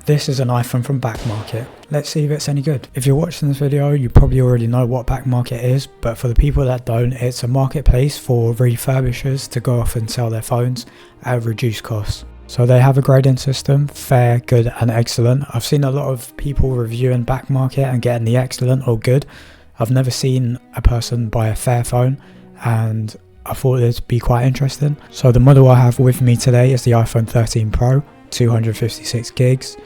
This is an iPhone from Backmarket. Let's see if it's any good. If you're watching this video, you probably already know what Backmarket is, but for the people that don't, it's a marketplace for refurbishers to go off and sell their phones at reduced costs. So they have a grading system, fair, good and excellent. I've seen a lot of people reviewing Backmarket and getting the excellent or good. I've never seen a person buy a fair phone, and I thought it'd be quite interesting. So the model I have with me today is the iPhone 13 Pro, 256 gigs.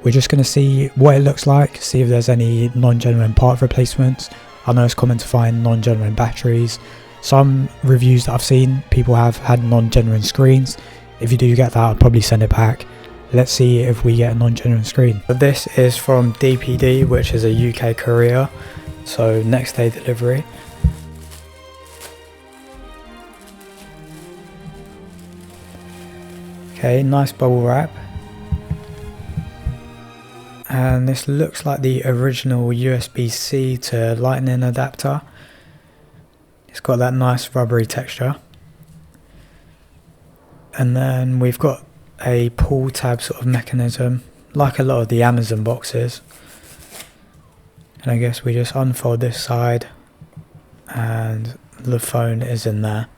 We're just going to see what it looks like, see if there's any non-genuine part replacements. I know it's common to find non-genuine batteries. Some reviews that I've seen, people have had non-genuine screens. If you do get that, I'll probably send it back. Let's see if we get a non-genuine screen. But this is from DPD, which is a UK courier, so next day delivery. Okay, nice bubble wrap. And this looks like the original USB-C to Lightning adapter. It's got that nice rubbery texture. And then we've got a pull tab sort of mechanism, like a lot of the Amazon boxes. And I guess we just unfold this side and the phone is in there.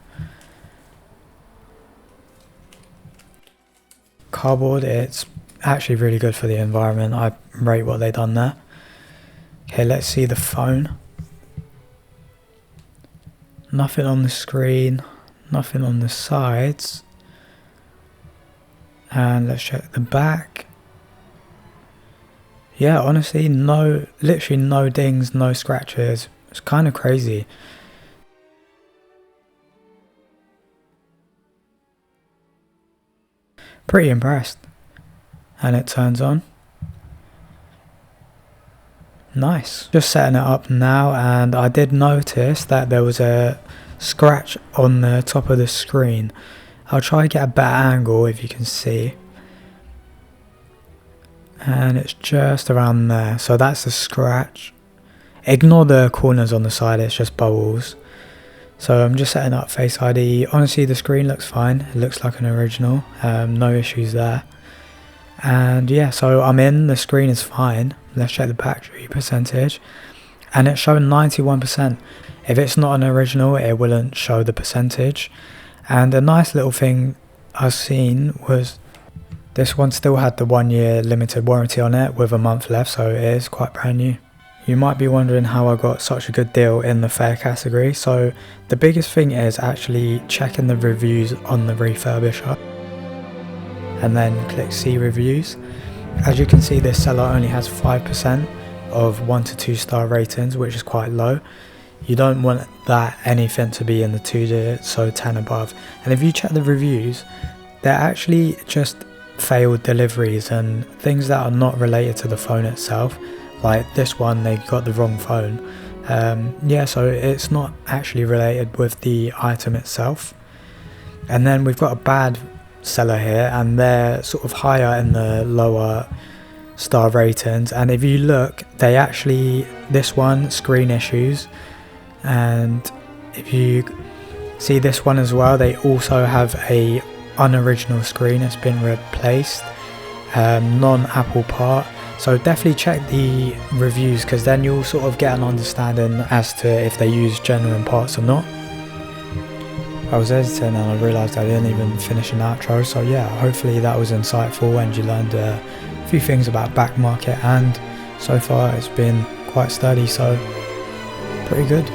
Cardboard, it's actually really good for the environment. I rate what they've done there. Okay, let's see the phone. Nothing on the screen, nothing on the sides. And let's check the back. Yeah, honestly, literally no dings, no scratches. It's kind of crazy. Pretty impressed. And it turns on. Nice. Just setting it up now, and I did notice that there was a scratch on the top of the screen. I'll try to get a better angle if you can see. And it's just around there. So that's the scratch. Ignore the corners on the side, it's just bubbles. So I'm just setting up Face ID. Honestly, the screen looks fine. It looks like an original. No issues there. And yeah, so I'm in, the screen is fine. Let's check the battery percentage. And it's showing 91%. If it's not an original, it wouldn't show the percentage. And a nice little thing I've seen was this one still had the 1 year limited warranty on it with a month left, so it is quite brand new. You might be wondering how I got such a good deal in the fair category. So the biggest thing is actually checking the reviews on the refurbisher. And then click see reviews. As you can see, this seller only has 5% of 1 to 2 star ratings, which is quite low. You don't want that anything to be in the 2 digits, so 10 above. And if you check the reviews, they're actually just failed deliveries and things that are not related to the phone itself. Like this one, they got the wrong phone. Yeah, so it's not actually related with the item itself. And then we've got a bad seller here, and they're sort of higher in the lower star ratings. And if you look, they actually, this one, screen issues. And if you see this one as well, they also have a unoriginal screen. It's been replaced, non-Apple part. So definitely check the reviews, because then you'll sort of get an understanding as to if they use genuine parts or not. I was editing and I realised I didn't even finish an outro, so yeah, hopefully that was insightful and you learned a few things about Backmarket, and so far it's been quite sturdy, so pretty good.